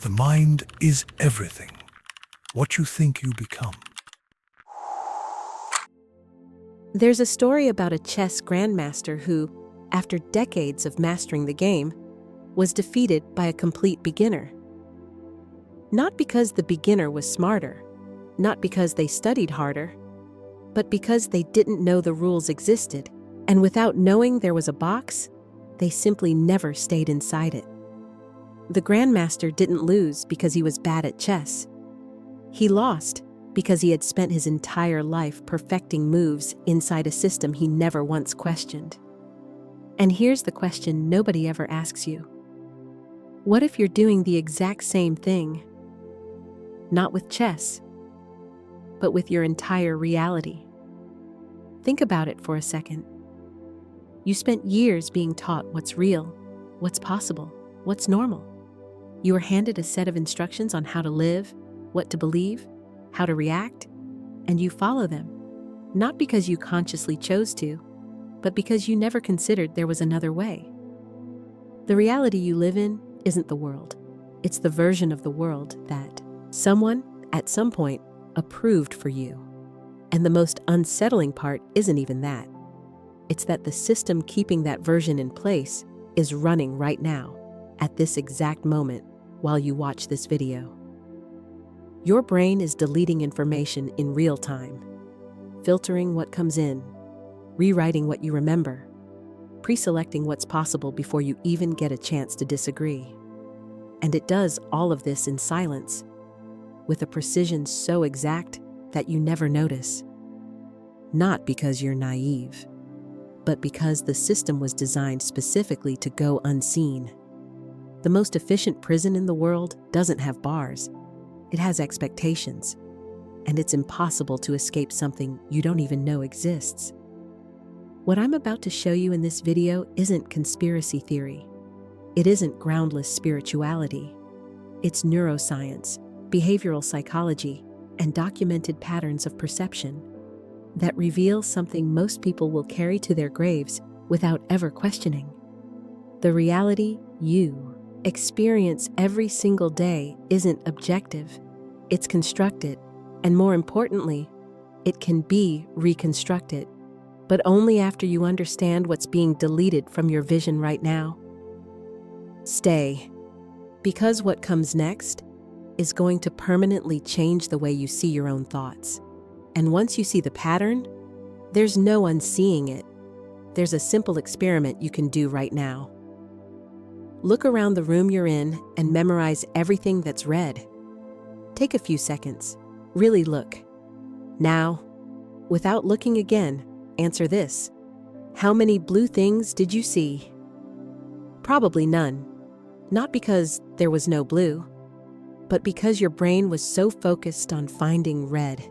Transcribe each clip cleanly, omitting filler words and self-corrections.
The mind is everything. What you think you become. There's a story about a chess grandmaster who, after decades of mastering the game, was defeated by a complete beginner. Not because the beginner was smarter, not because they studied harder, but because they didn't know the rules existed, and without knowing there was a box, they simply never stayed inside it. The grandmaster didn't lose because he was bad at chess. He lost because he had spent his entire life perfecting moves inside a system he never once questioned. And here's the question nobody ever asks you. What if you're doing the exact same thing? Not with chess, but with your entire reality. Think about it for a second. You spent years being taught what's real, what's possible, what's normal. You were handed a set of instructions on how to live, what to believe, how to react, and you follow them, not because you consciously chose to, but because you never considered there was another way. The reality you live in isn't the world. It's the version of the world that someone, at some point, approved for you. And the most unsettling part isn't even that. It's that the system keeping that version in place is running right now, at this exact moment, while you watch this video. Your brain is deleting information in real time, filtering what comes in, rewriting what you remember, pre-selecting what's possible before you even get a chance to disagree. And it does all of this in silence, with a precision so exact that you never notice. Not because you're naive, but because the system was designed specifically to go unseen. The most efficient prison in the world doesn't have bars. It has expectations, and it's impossible to escape something you don't even know exists. What I'm about to show you in this video isn't conspiracy theory. It isn't groundless spirituality. It's neuroscience, behavioral psychology, and documented patterns of perception that reveal something most people will carry to their graves without ever questioning. The reality you experience every single day isn't objective. It's constructed, and more importantly, it can be reconstructed, but only after you understand what's being deleted from your vision right now. Stay, because what comes next is going to permanently change the way you see your own thoughts. And once you see the pattern, there's no unseeing it. There's a simple experiment you can do right now. Look around the room you're in and memorize everything that's red. Take a few seconds. Really look. Now, without looking again, answer this. How many blue things did you see? Probably none. Not because there was no blue, but because your brain was so focused on finding red.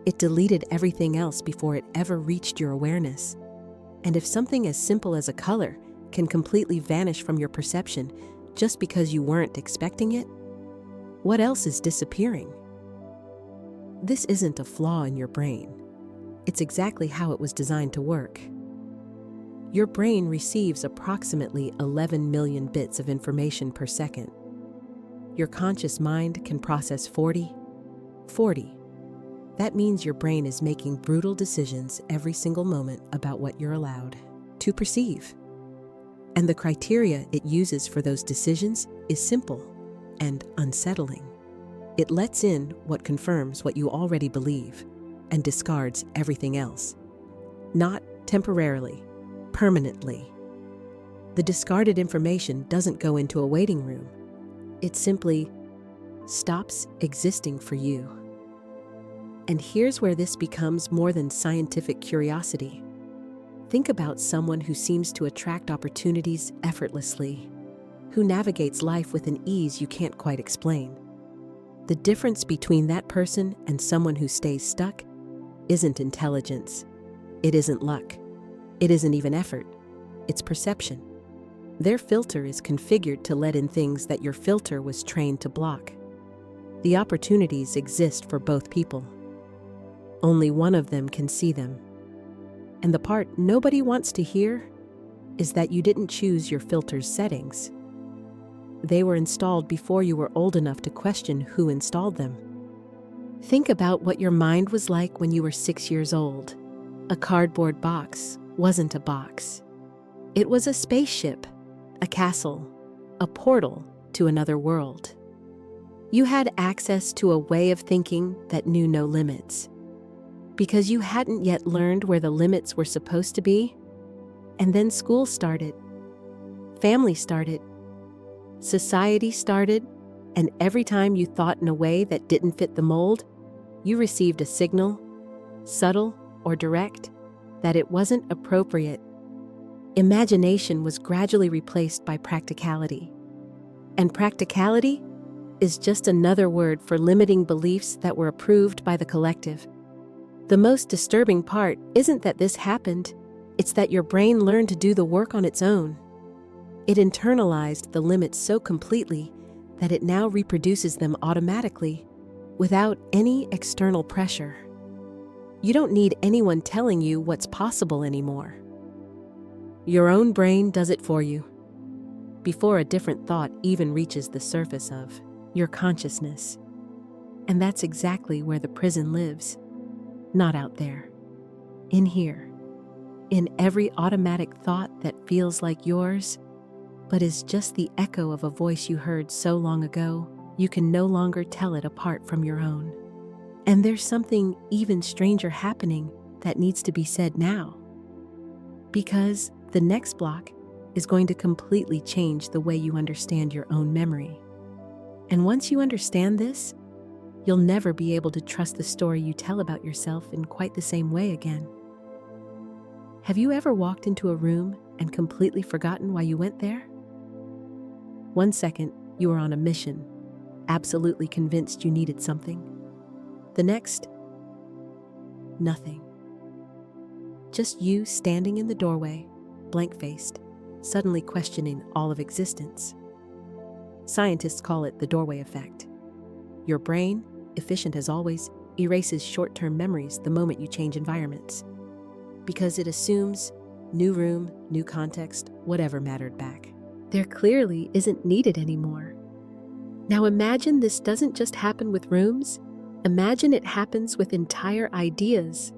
It deleted everything else before it ever reached your awareness. And if something as simple as a color can completely vanish from your perception just because you weren't expecting it, what else is disappearing? This isn't a flaw in your brain. It's exactly how it was designed to work. Your brain receives approximately 11 million bits of information per second. Your conscious mind can process 40. That means your brain is making brutal decisions every single moment about what you're allowed to perceive. And the criteria it uses for those decisions is simple and unsettling. It lets in what confirms what you already believe and discards everything else. Not temporarily, permanently. The discarded information doesn't go into a waiting room. It simply stops existing for you. And here's where this becomes more than scientific curiosity. Think about someone who seems to attract opportunities effortlessly, who navigates life with an ease you can't quite explain. The difference between that person and someone who stays stuck isn't intelligence. It isn't luck. It isn't even effort. It's perception. Their filter is configured to let in things that your filter was trained to block. The opportunities exist for both people. Only one of them can see them. And the part nobody wants to hear is that you didn't choose your filter's settings. they were installed before you were old enough to question who installed them. Think about what your mind was like when you were 6 years old. A cardboard box wasn't a box. It was a spaceship, a castle, a portal to another world. You had access to a way of thinking that knew no limits. Because you hadn't yet learned where the limits were supposed to be. And then school started. Family started. Society started. And every time you thought in a way that didn't fit the mold, you received a signal, subtle or direct, that it wasn't appropriate. Imagination was gradually replaced by practicality. And practicality is just another word for limiting beliefs that were approved by the collective. The most disturbing part isn't that this happened, it's that your brain learned to do the work on its own. It internalized the limits so completely that it now reproduces them automatically, without any external pressure. You don't need anyone telling you what's possible anymore. Your own brain does it for you, before a different thought even reaches the surface of your consciousness. And that's exactly where the prison lives. Not out there. In here. In every automatic thought that feels like yours, but is just the echo of a voice you heard so long ago, you can no longer tell it apart from your own. And there's something even stranger happening that needs to be said now. Because the next block is going to completely change the way you understand your own memory. And once you understand this, you'll never be able to trust the story you tell about yourself in quite the same way again. Have you ever walked into a room and completely forgotten why you went there? 1 second, you were on a mission, absolutely convinced you needed something. The next, nothing. Just you standing in the doorway, blank-faced, suddenly questioning all of existence. Scientists call it the doorway effect. Your brain, efficient as always, erases short-term memories the moment you change environments. Because it assumes new room, new context, whatever mattered back. There clearly isn't needed anymore. Now imagine this doesn't just happen with rooms. Imagine it happens with entire ideas.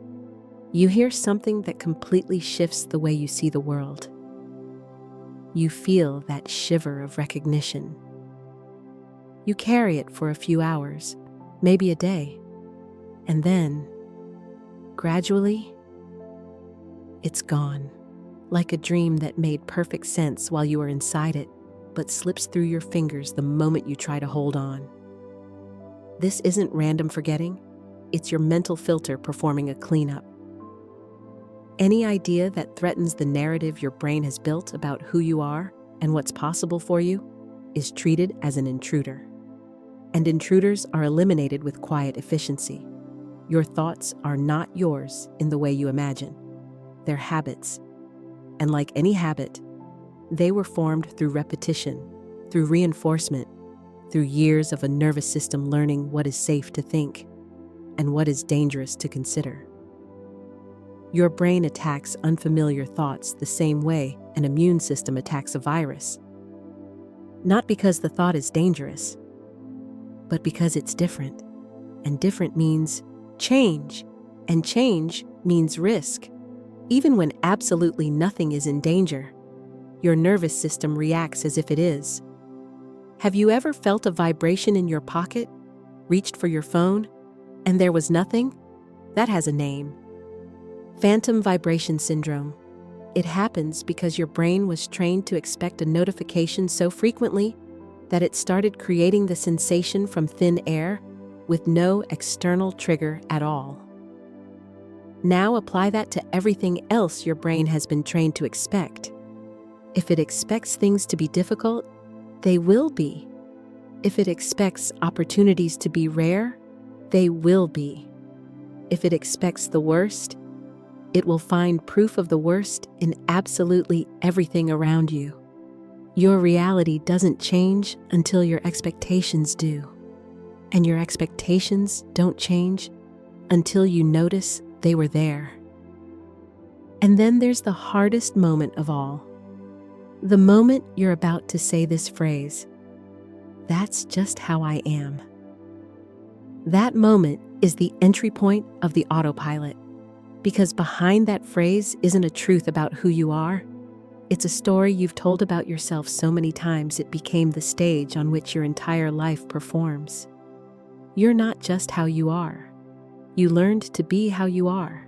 You hear something that completely shifts the way you see the world. You feel that shiver of recognition. You carry it for a few hours, maybe a day, and then, gradually, it's gone, like a dream that made perfect sense while you were inside it, but slips through your fingers the moment you try to hold on. This isn't random forgetting, it's your mental filter performing a cleanup. Any idea that threatens the narrative your brain has built about who you are and what's possible for you is treated as an intruder. And intruders are eliminated with quiet efficiency. Your thoughts are not yours in the way you imagine. They're habits. And like any habit, they were formed through repetition, through reinforcement, through years of a nervous system learning what is safe to think and what is dangerous to consider. Your brain attacks unfamiliar thoughts the same way an immune system attacks a virus. Not because the thought is dangerous, but because it's different. And different means change, and change means risk. Even when absolutely nothing is in danger, your nervous system reacts as if it is. Have you ever felt a vibration in your pocket, reached for your phone, and there was nothing? That has a name. Phantom vibration syndrome. It happens because your brain was trained to expect a notification so frequently that it started creating the sensation from thin air with no external trigger at all. Now apply that to everything else your brain has been trained to expect. If it expects things to be difficult, they will be. If it expects opportunities to be rare, they will be. If it expects the worst, it will find proof of the worst in absolutely everything around you. Your reality doesn't change until your expectations do. And your expectations don't change until you notice they were there. And then there's the hardest moment of all. The moment you're about to say this phrase, That's just how I am. That moment is the entry point of the autopilot, because behind that phrase isn't a truth about who you are. It's a story you've told about yourself so many times it became the stage on which your entire life performs. You're not just how you are. You learned to be how you are.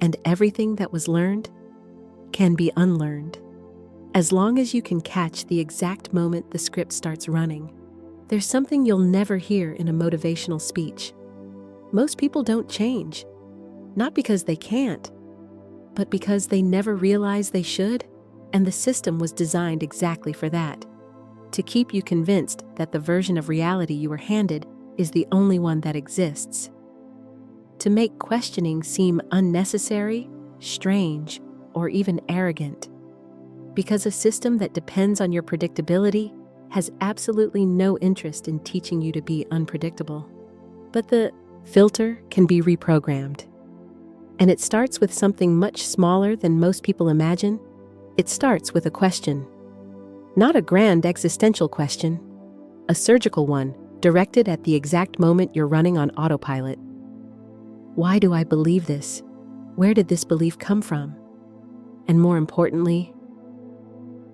And everything that was learned can be unlearned. As long as you can catch the exact moment the script starts running, there's something you'll never hear in a motivational speech. Most people don't change, not because they can't, but because they never realize they should, and the system was designed exactly for that, to keep you convinced that the version of reality you were handed is the only one that exists. To make questioning seem unnecessary, strange, or even arrogant. Because a system that depends on your predictability has absolutely no interest in teaching you to be unpredictable. But the filter can be reprogrammed. And it starts with something much smaller than most people imagine. It starts with a question. Not a grand existential question, a surgical one directed at the exact moment you're running on autopilot. Why do I believe this? Where did this belief come from? And more importantly,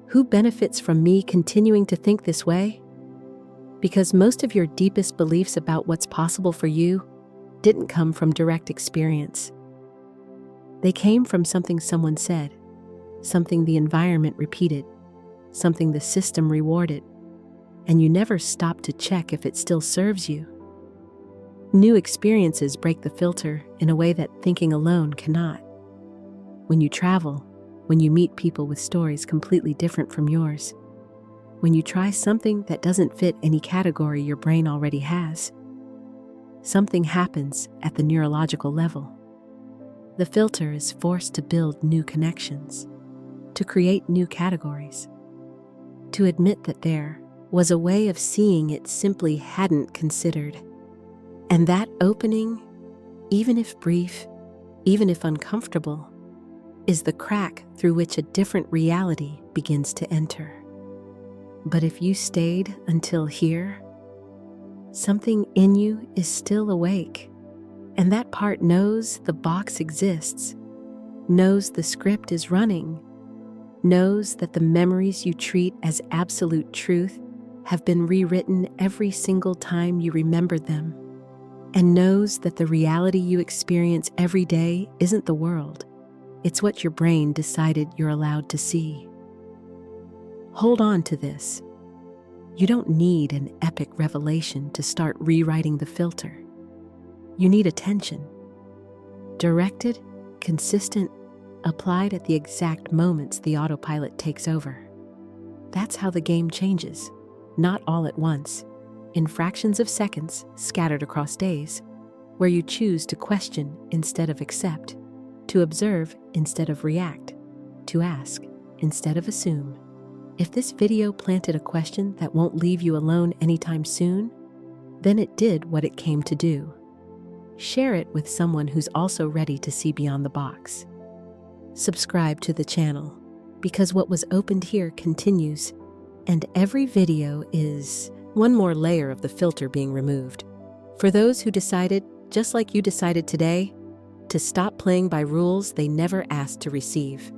who benefits from me continuing to think this way? Because most of your deepest beliefs about what's possible for you didn't come from direct experience. They came from something someone said, something the environment repeated, something the system rewarded, and you never stopped to check if it still serves you. New experiences break the filter in a way that thinking alone cannot. When you travel, when you meet people with stories completely different from yours, when you try something that doesn't fit any category your brain already has, something happens at the neurological level. The filter is forced to build new connections, to create new categories, to admit that there was a way of seeing it simply hadn't considered. And that opening, even if brief, even if uncomfortable, is the crack through which a different reality begins to enter. But if you stayed until here, something in you is still awake, and that part knows the box exists, knows the script is running, knows that the memories you treat as absolute truth have been rewritten every single time you remembered them, and knows that the reality you experience every day isn't the world. It's what your brain decided you're allowed to see. Hold on to this. You don't need an epic revelation to start rewriting the filter. You need attention. Directed, consistent, applied at the exact moments the autopilot takes over. That's how the game changes, not all at once, in fractions of seconds scattered across days, where you choose to question instead of accept, to observe instead of react, to ask instead of assume. If this video planted a question that won't leave you alone anytime soon, then it did what it came to do. Share it with someone who's also ready to see beyond the box. Subscribe to the channel, because what was opened here continues, and every video is one more layer of the filter being removed. For those who decided, just like you decided today, to stop playing by rules they never asked to receive.